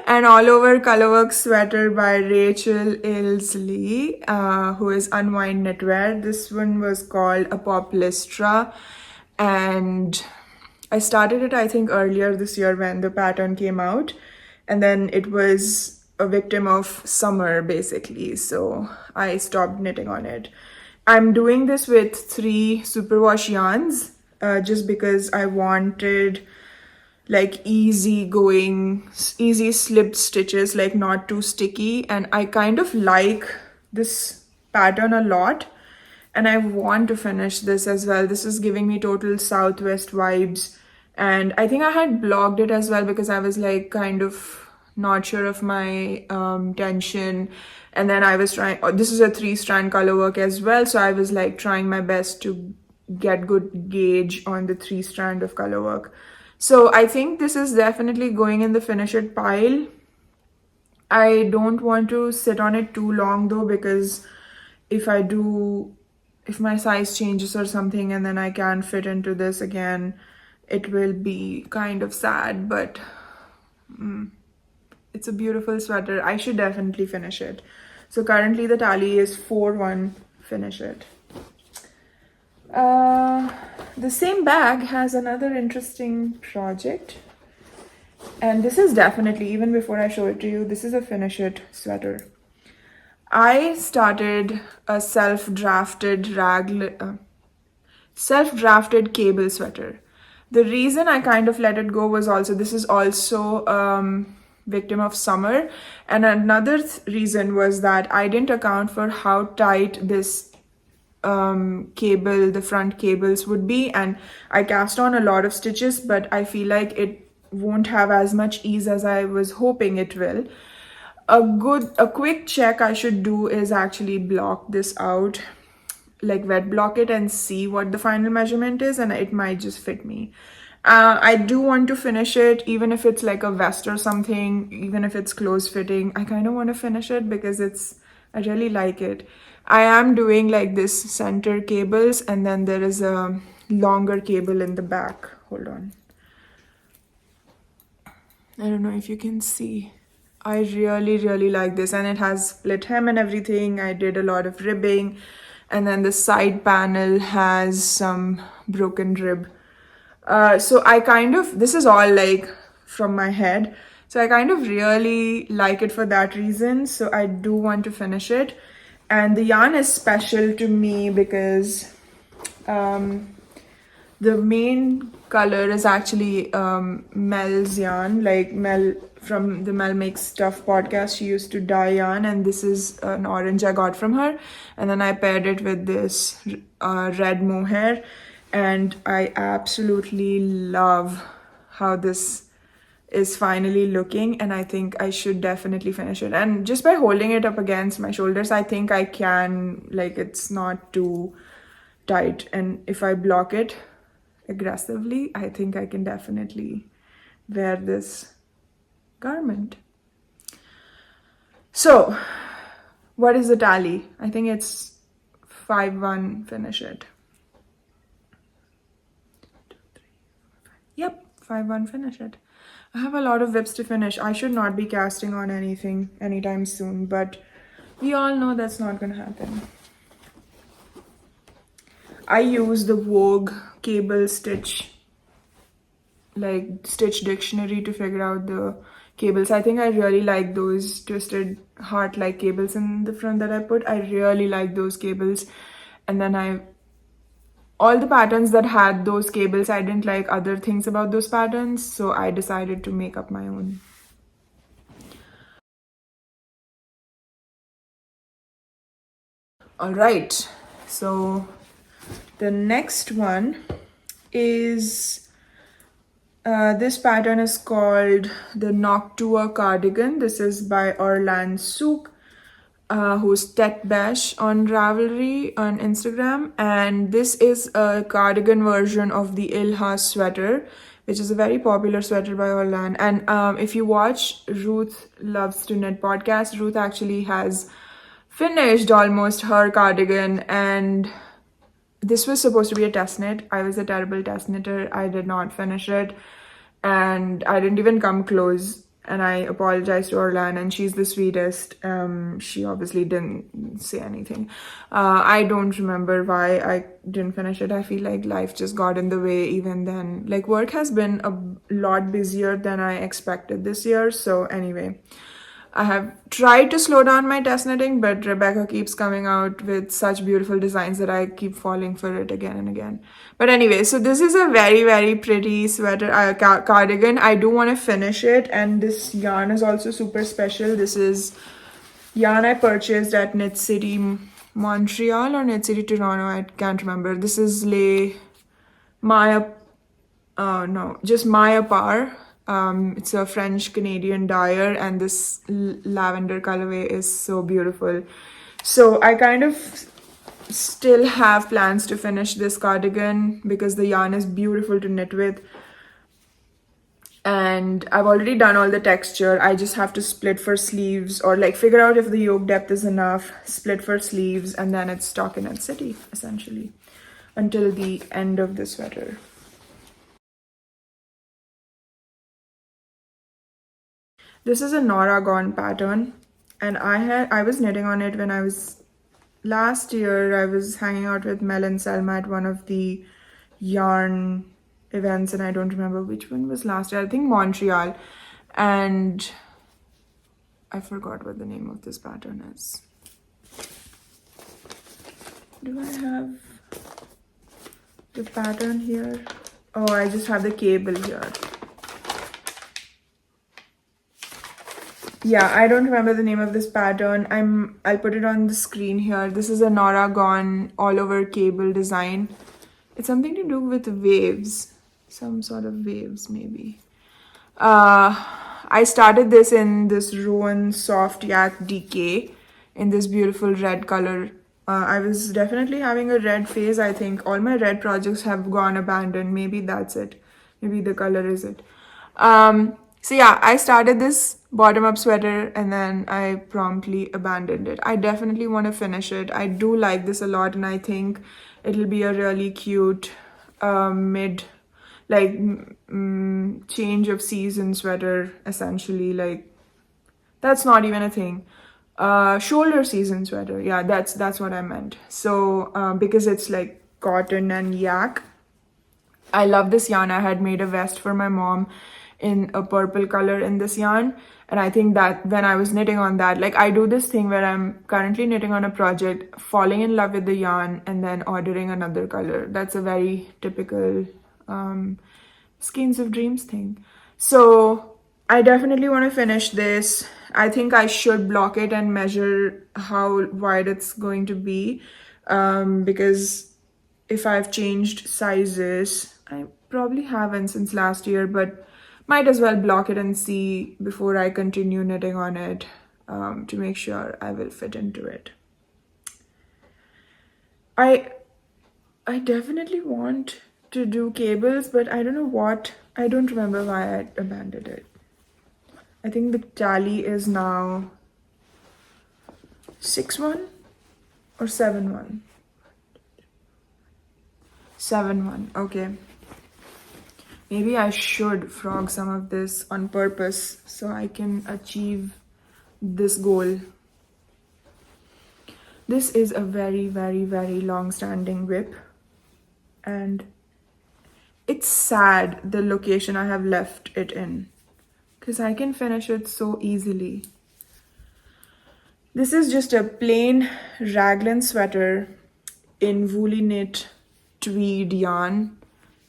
an all-over colorwork sweater by Rachel Ilsley, who is Unwind Knitwear. This one was called Apoplystra, and I started it, I think, earlier this year when the pattern came out, and then it was a victim of summer, basically, so I stopped knitting on it. I'm doing this with 3 superwash yarns, just because I wanted like easy slipped stitches, like not too sticky, and I kind of like this pattern a lot, and I want to finish this as well. This is giving me total Southwest vibes, and I think I had blogged it as well because I was like kind of not sure of my tension, and then I was trying, this is a 3-strand color work as well, so I was like trying my best to get good gauge on the 3-strand of color work. So I think this is definitely going in the finish it pile. I don't want to sit on it too long though, because if my size changes or something and then I can't fit into this again, it will be kind of sad. But it's a beautiful sweater. I should definitely finish it. So currently the tally is 4-1, finish it. The same bag has another interesting project, and this is definitely, even before I show it to you, this is a finish it sweater. I started a self-drafted cable sweater. The reason I kind of let it go was also, this is also victim of summer. And another reason was that I didn't account for how tight this cable, the front cables would be, and I cast on a lot of stitches, but I feel like it won't have as much ease as I was hoping it will. A quick check I should do is actually block this out, like wet block it, and see what the final measurement is, and it might just fit me. I do want to finish it, even if it's like a vest or something, even if it's close fitting. I kind of want to finish it because I really like it. I am doing like this center cables, and then there is a longer cable in the back. Hold on. I don't know if you can see. I really like this, and it has split hem and everything. I did a lot of ribbing, and then the side panel has some broken rib. So I this is all like from my head, so I kind of really like it for that reason. So I do want to finish it, and the yarn is special to me because the main color is actually Mel's yarn, like Mel from the Mel Makes Stuff podcast. She used to dye yarn, and this is an orange I got from her, and then I paired it with this red mohair, and I absolutely love how this is finally looking, and I think I should definitely finish it. And just by holding it up against my shoulders, I think I can, like, it's not too tight, and if I block it aggressively, I think I can definitely wear this garment. So what is the tally? I think it's 5-1 finish it. Yep, 5-1 finish it. I have a lot of WIPS to finish. I should not be casting on anything anytime soon, but we all know that's not gonna happen. I use the Vogue cable stitch, like stitch dictionary, to figure out the cables. I think I really like those twisted heart-like cables in the front that I put. I really like those cables. And then all the patterns that had those cables, I didn't like other things about those patterns, so I decided to make up my own. All right, so the next one is this pattern is called the Noctua cardigan. This is by Orlan Souk, who's Tet Bash on Ravelry on Instagram, and this is a cardigan version of the Ilha sweater, which is a very popular sweater by Orlan. And if you watch Ruth Loves to Knit podcast, Ruth actually has finished almost her cardigan, and this was supposed to be a test knit. I was a terrible test knitter. I did not finish it, and I didn't even come close. And I apologized to Orlan, and she's the sweetest. She obviously didn't say anything. I don't remember why I didn't finish it. I feel like life just got in the way even then. Like, work has been a lot busier than I expected this year. So anyway, I have tried to slow down my test knitting, but Rebecca keeps coming out with such beautiful designs that I keep falling for it again and again. But anyway, so this is a very pretty sweater, cardigan. I do want to finish it, and this yarn is also super special. This is yarn I purchased at Knit City Montreal or Knit City Toronto, I can't remember. This is Maya Par. It's a French Canadian dyer, and this lavender colorway is so beautiful. So I kind of still have plans to finish this cardigan because the yarn is beautiful to knit with, and I've already done all the texture. I just have to split for sleeves, or like figure out if the yoke depth is enough, split for sleeves, and then it's stock in Knit City essentially until the end of the sweater. This is a Nora Gone pattern, and I was knitting on it when I was last year. I was hanging out with Mel and Selma at one of the yarn events, and I don't remember which one was last year. I think Montreal, and I forgot what the name of this pattern is. Do I have the pattern here? Oh, I just have the cable here. Yeah, I don't remember the name of this pattern. I'll put it on the screen here. This is a Nora Gone all over cable design. It's something to do with waves, some sort of waves maybe. I started this in this Rowan Soft Yak DK in this beautiful red color. I was definitely having a red phase. I think all my red projects have gone abandoned. Maybe that's it. Maybe the color is it. So yeah, I started this bottom up sweater and then I promptly abandoned it. I definitely want to finish it. I do like this a lot and I think it'll be a really cute mid like change of season sweater essentially. Like that's not even a thing. Shoulder season sweater, yeah, that's what I meant. So because it's like cotton and yak, I love this yarn. I had made a vest for my mom in a purple color in this yarn. And I think that when I was knitting on that, like I do this thing where I'm currently knitting on a project, falling in love with the yarn, and then ordering another color. That's a very typical Skeins of Dreams thing. So I definitely want to finish this. I think I should block it and measure how wide it's going to be because if I've changed sizes, I probably haven't since last year, but might as well block it and see before I continue knitting on it to make sure I will fit into it. I definitely want to do cables, but I don't know what. I don't remember why I abandoned it. I think the tally is now 6-1 or 7-1. 7-1. Okay. Maybe I should frog some of this on purpose so I can achieve this goal. This is a very, very, very long-standing WIP, and it's sad the location I have left it in because I can finish it so easily. This is just a plain raglan sweater in woolly knit tweed yarn,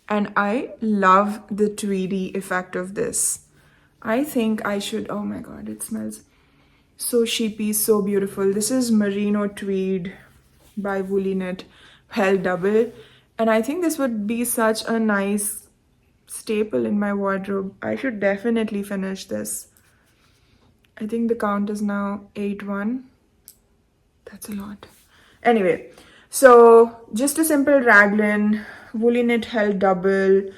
and I love the tweedy effect of this. I think I should, oh my god, it smells so sheepy, so beautiful. This is merino tweed by woolly knit held double, and I think this would be such a nice staple in my wardrobe. I should definitely finish this. I think the count is now 8-1. That's a lot. Anyway, so just a simple raglan, woolly knit held double.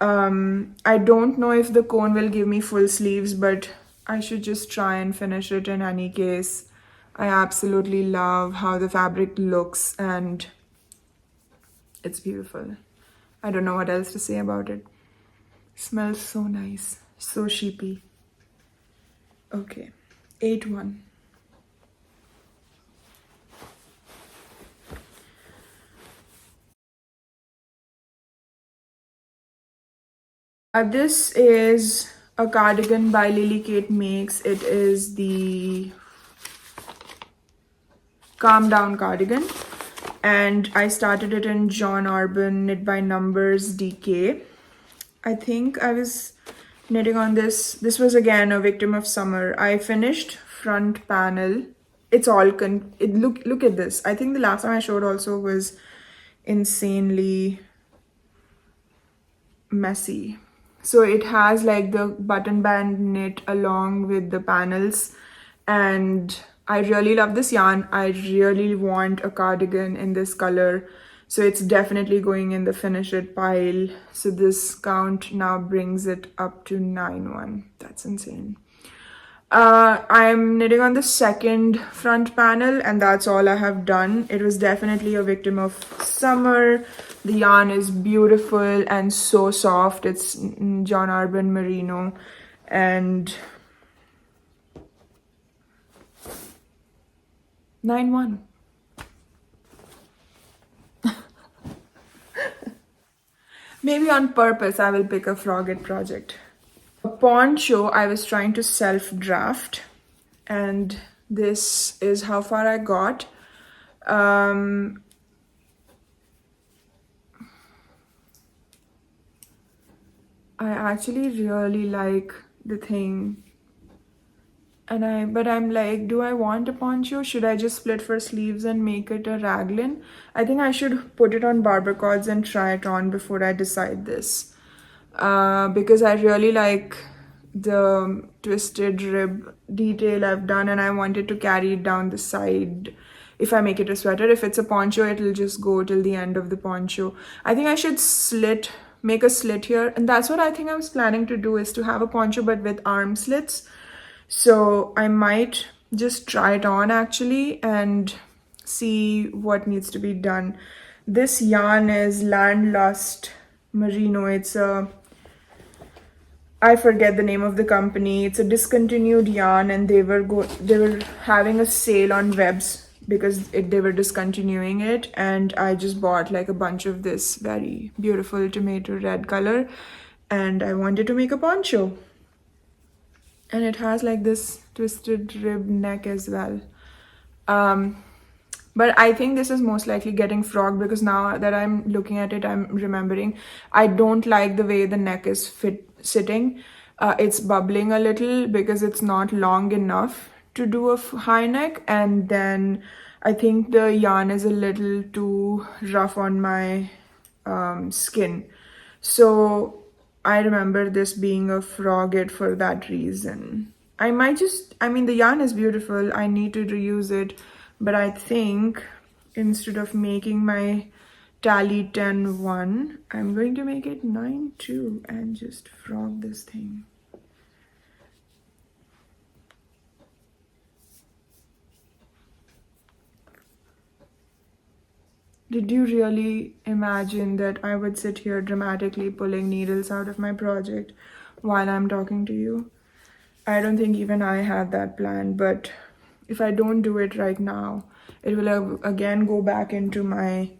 I don't know if the cone will give me full sleeves, but I should just try and finish it in any case. I absolutely love how the fabric looks and it's beautiful. I don't know what else to say about it. Smells so nice, so sheepy. Okay, 8-1. This is a cardigan by Lily Kate Makes. It is the Calm Down cardigan, and I started it in John Arbon Knit by Numbers DK. I think I was knitting on this. This was again a victim of summer. I finished front panel. It's all look at this. I think the last time I showed also was insanely messy. So it has like the button band knit along with the panels, and I really love this yarn. I really want a cardigan in this color, so it's definitely going in the finish it pile. So this count now brings it up to 9-1. That's insane. I'm knitting on the second front panel, and that's all I have done. It was definitely a victim of summer. The yarn is beautiful and so soft. It's John Arbon merino, and 9-1. Maybe on purpose I will pick a frogget project. A poncho I was trying to self-draft, and this is how far I got. I actually really like the thing, but I'm like, do I want a poncho? Should I just split for sleeves and make it a raglan? I think I should put it on barber cords and try it on before I decide this. Because I really like the twisted rib detail I've done, and I wanted to carry it down the side if I make it a sweater. If it's a poncho, it'll just go till the end of the poncho. I think I should make a slit here, and that's what I think I was planning to do, is to have a poncho but with arm slits. So I might just try it on actually and see what needs to be done. This yarn is Landlust Merino. It's I forget the name of the company. It's a discontinued yarn, and they were having a sale on WIPS because they were discontinuing it, and I just bought like a bunch of this very beautiful tomato red color, and I wanted to make a poncho. And it has like this twisted rib neck as well. But I think this is most likely getting frogged, because now that I'm looking at it, I'm remembering I don't like the way the neck is sitting. It's bubbling a little because it's not long enough to do a high neck, and then I think the yarn is a little too rough on my skin. So I remember this being a frogget for that reason. I mean, the yarn is beautiful. I need to reuse it. But I think instead of making my tally 10-1, I'm going to make it 9-2 and just frog this thing. Did you really imagine that I would sit here dramatically pulling needles out of my project while I'm talking to you? I don't think even I had that plan, but if I don't do it right now, it will again go back into my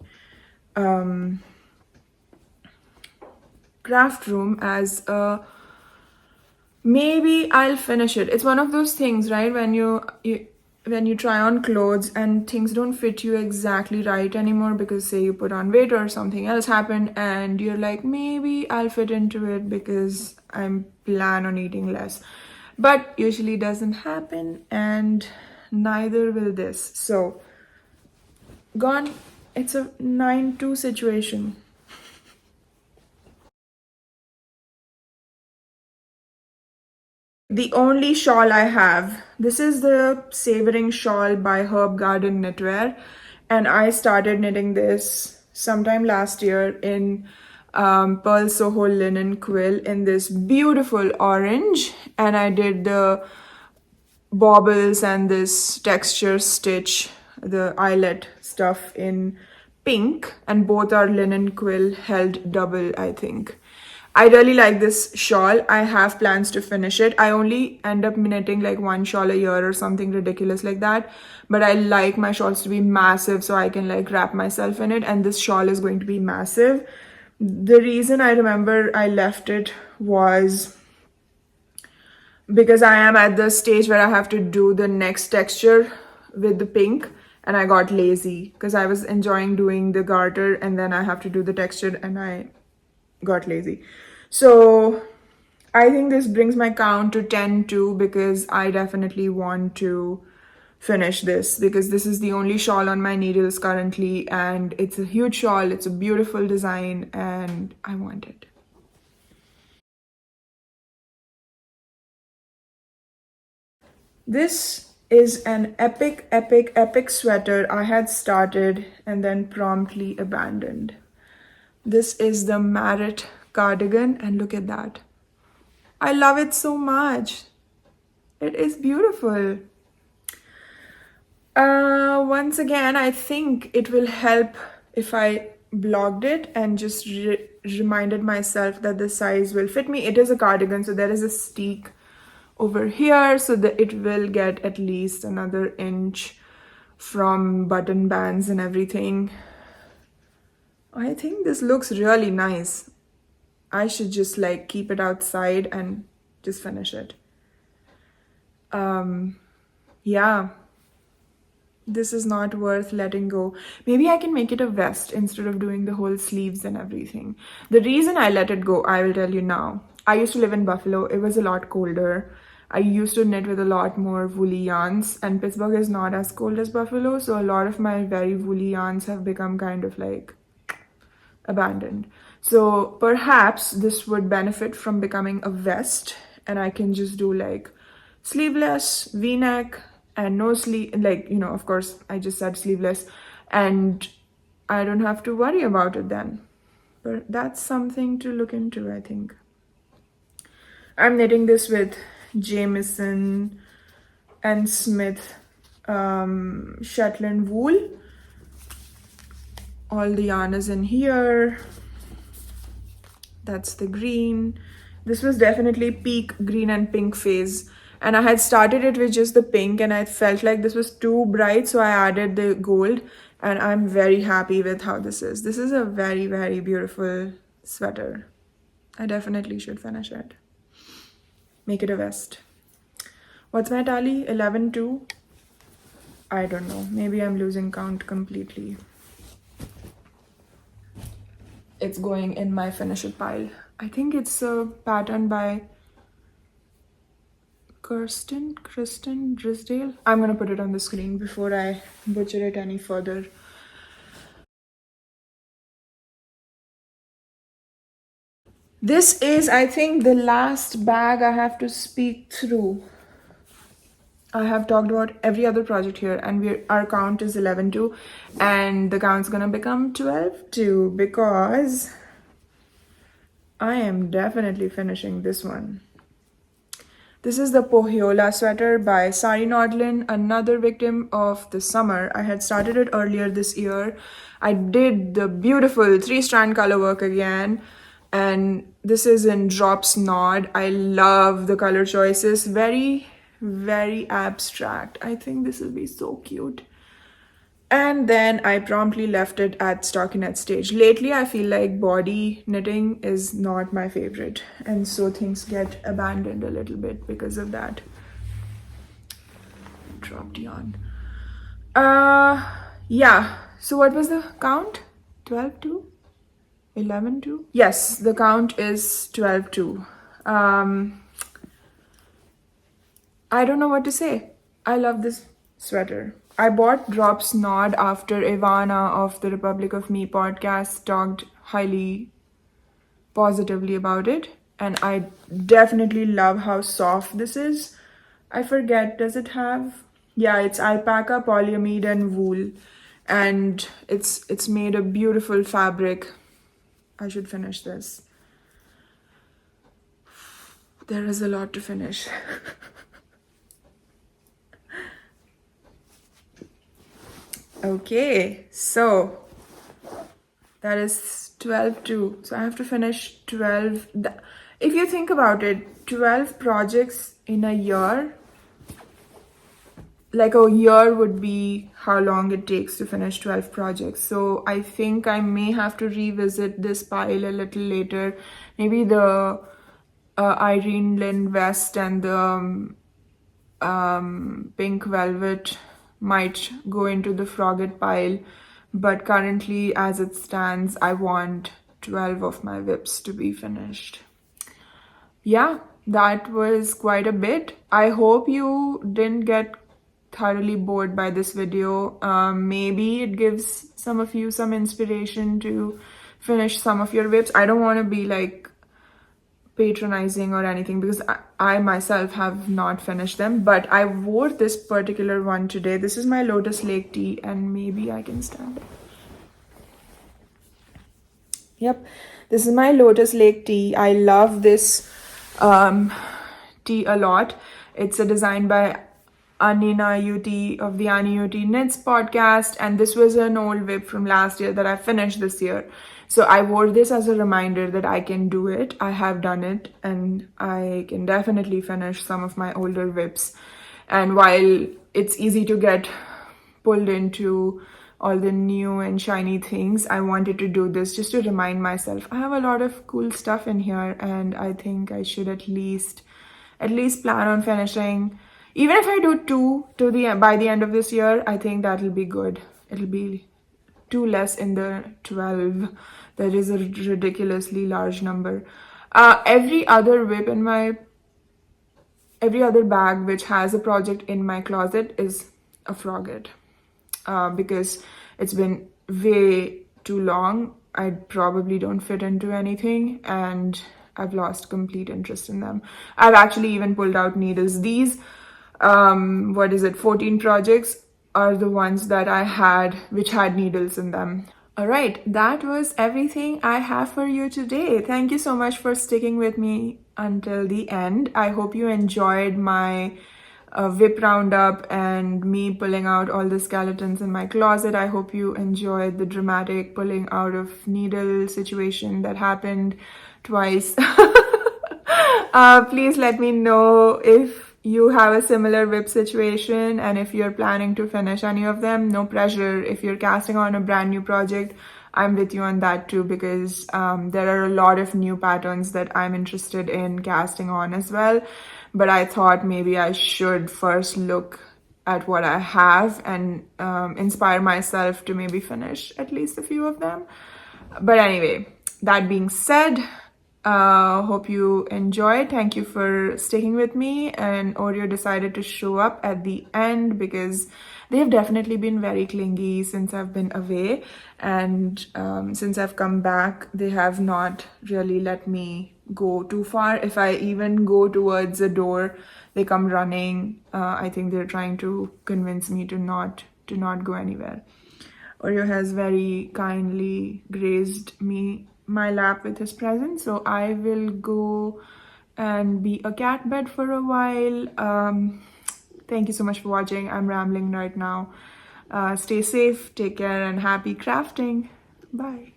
craft room as a maybe I'll finish it. It's one of those things, right? When you try on clothes and things don't fit you exactly right anymore because say you put on weight or something else happened, and you're like, maybe I'll fit into it because I plan on eating less. But usually doesn't happen, and neither will this. So gone. It's a 9-2 situation. The only shawl I have, this is the Savoring shawl by Herb Garden Knitwear, and I started knitting this sometime last year in Pearl Soho linen quill in this beautiful orange, and I did the baubles and this texture stitch, the eyelet stuff in pink, and both are linen quill held double, I think. I really like this shawl. I have plans to finish it. I only end up knitting like one shawl a year or something ridiculous like that, but I like my shawls to be massive so I can like wrap myself in it, and this shawl is going to be massive. The reason I remember I left it was because I am at the stage where I have to do the next texture with the pink, and I got lazy because I was enjoying doing the garter and then I have to do the texture and I got lazy. So I think this brings my count to 10-2 because I definitely want to finish this, because this is the only shawl on my needles currently, and it's a huge shawl, it's a beautiful design, and I want it. This is an epic sweater I had started and then promptly abandoned. This is the Marit cardigan, and look at that. I love it so much. It is beautiful. Once again, I think it will help if I blogged it and just reminded myself that the size will fit me. It is a cardigan, so there is a steek over here so that it will get at least another inch from button bands and everything. I think this looks really nice. I should just like keep it outside and just finish it. Yeah, this is not worth letting go. Maybe I can make it a vest instead of doing the whole sleeves and everything. The reason I let it go, I will tell you now. I used to live in Buffalo. It was a lot colder. I used to knit with a lot more woolly yarns, and Pittsburgh is not as cold as Buffalo, so a lot of my very woolly yarns have become kind of like abandoned. So perhaps this would benefit from becoming a vest, and I can just do like sleeveless, v-neck, and no sleeve, like, you know, of course I just said sleeveless, and I don't have to worry about it then. But that's something to look into, I think. I'm knitting this with Jameson and Smith Shetland wool. All the yarn is in here. That's the green. This was definitely peak green and pink phase, and I had started it with just the pink, and I felt like this was too bright, so I added the gold, and I'm very happy with how this is. This is a very, very beautiful sweater. I definitely should finish it. Make it a vest. What's my tally? 11-2? I don't know. Maybe I'm losing count completely. It's going in my finish it pile. I think it's a pattern by Kristen Drisdale. I'm gonna put it on the screen before I butcher it any further. This is, I think, the last bag I have to speak through. I have talked about every other project here, and our count is 11-2, and the count's gonna become 12-2 because I am definitely finishing this one. This is the Pohjola sweater by Sari Nordlund, another victim of the summer. I had started it earlier this year. I did the beautiful 3-strand color work again, and this is in Drops Nod. I love the color choices. Very, very abstract. I think this will be so cute. And then I promptly left it at stockinette stage. Lately, I feel like body knitting is not my favorite, and so things get abandoned a little bit because of that. Dropped yarn. Yeah. So what was the count? 12-2? 11-2? Yes, the count is 12-2. I don't know what to say. I love this sweater. I bought Drops Nod after Ivana of the Republic of Me podcast talked highly positively about it, and I definitely love how soft this is. I forget, does it have? Yeah, it's alpaca, polyamide, and wool, and it's made a beautiful fabric. I should finish this. There is a lot to finish. Okay, so that is 12-2. So I have to finish 12. If you think about it, 12 projects in a year, like a year would be how long it takes to finish 12 projects. So I think I may have to revisit this pile a little later. Maybe the Irene Lynn vest and the pink velvet might go into the frogget pile, but currently as it stands, I want 12 of my WIPS to be finished. Yeah, that was quite a bit. I hope you didn't get thoroughly bored by this video. Maybe it gives some of you some inspiration to finish some of your WIPS. I don't want to be like patronizing or anything because I myself have not finished them, but I wore this particular one today. This is my Lotus Lake tea, and maybe I can stand. Yep, this is my Lotus Lake tea. I love this tea a lot. It's a design by Anina UT of the Ani UT Knits podcast, and this was an old WIP from last year that I finished this year. So I wore this as a reminder that I can do it. I have done it, and I can definitely finish some of my older WIPs. And while it's easy to get pulled into all the new and shiny things, I wanted to do this just to remind myself I have a lot of cool stuff in here, and I think I should at least plan on finishing. Even if I do 2 by the end of this year, I think that'll be good. It'll be 2 less in the 12. That is a ridiculously large number. Every other WIP in my every other bag which has a project in my closet is a frogget, because it's been way too long. I probably don't fit into anything, and I've lost complete interest in them. I've actually even pulled out needles. These 14 projects are the ones that I had which had needles in them. All right, that was everything I have for you today. Thank you so much for sticking with me until the end. I hope you enjoyed my WIP roundup and me pulling out all the skeletons in my closet. I hope you enjoyed the dramatic pulling out of needle situation that happened twice. Please let me know if you have a similar WIP situation, and if you're planning to finish any of them. No pressure. If you're casting on a brand new project, I'm with you on that too, because there are a lot of new patterns that I'm interested in casting on as well. But I thought maybe I should first look at what I have and inspire myself to maybe finish at least a few of them. But anyway, that being said, hope you enjoyed. Thank you for sticking with me, and Oreo decided to show up at the end because they've definitely been very clingy since I've been away, and since I've come back they have not really let me go too far. If I even go towards a door, they come running. I think they're trying to convince me to not go anywhere. Oreo has very kindly graced my lap with his presence, so I will go and be a cat bed for a while. Thank you so much for watching. I'm rambling right now. Stay safe, take care, and happy crafting. Bye.